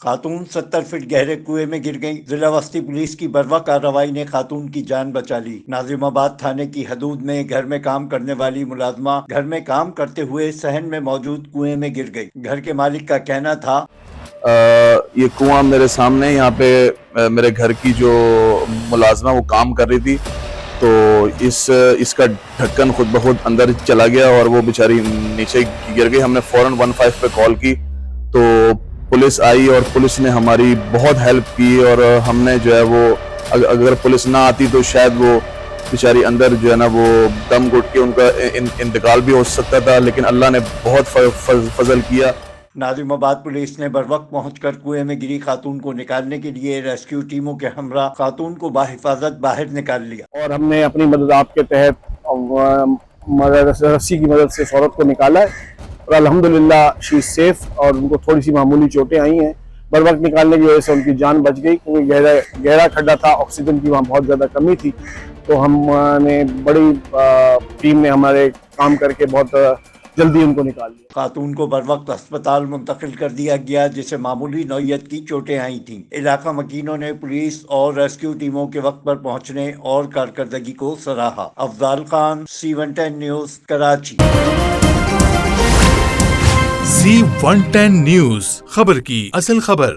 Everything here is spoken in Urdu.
خاتون 70 فٹ گہرے کنویں میں گر گئی، ضلع وسطی پولیس کی بروقت کارروائی نے خاتون کی جان بچا لی۔ ناظم آباد تھانے کی حدود میں گھر میں کام کرنے والی ملازمہ گھر میں کام کرتے ہوئے صحن میں موجود کنویں میں گر گئی۔ گھر کے مالک کا کہنا تھا یہ کنواں میرے سامنے، یہاں پہ میرے گھر کی جو ملازمہ وہ کام کر رہی تھی، تو اس کا ڈھکن خود بخود اندر چلا گیا اور وہ بیچاری نیچے گر گئی۔ ہم نے فوراً 15 پہ کال کی تو پولیس آئی اور پولیس نے ہماری بہت ہیلپ کی، اور ہم نے جو ہے وہ اگر پولیس نہ آتی تو شاید وہ بیچاری اندر جو ہے نا وہ دم گھٹ کے ان کا انتقال بھی ہو سکتا تھا، لیکن اللہ نے بہت فضل کیا۔ ناظم آباد پولیس نے بروقت پہنچ کر کنویں میں گری خاتون کو نکالنے کے لیے ریسکیو ٹیموں کے ہمراہ خاتون کو بحفاظت باہر نکال لیا، اور ہم نے اپنی مدد آپ کے تحت رسی کی مدد سے اس عورت کو نکالا ہے، اور الحمدللہ شی از سیف، اور ان کو تھوڑی سی معمولی چوٹیں آئی ہیں۔ بروقت نکالنے کی وجہ سے ان کی جان بچ گئی، کیونکہ گہرا کھڈا تھا، آکسیجن کی وہاں بہت زیادہ کمی تھی، تو ہم نے بڑی ٹیم نے ہمارے کام کر کے بہت جلدی ان کو نکال لیا۔ خاتون کو بروقت ہسپتال منتقل کر دیا گیا، جسے معمولی نوعیت کی چوٹیں آئی تھیں۔ علاقہ مکینوں نے پولیس اور ریسکیو ٹیموں کے وقت پر پہنچنے اور کارکردگی کو سراہا۔ Afzal Khan, C110 news, Karachi. C110 news, خبر کی اصل خبر۔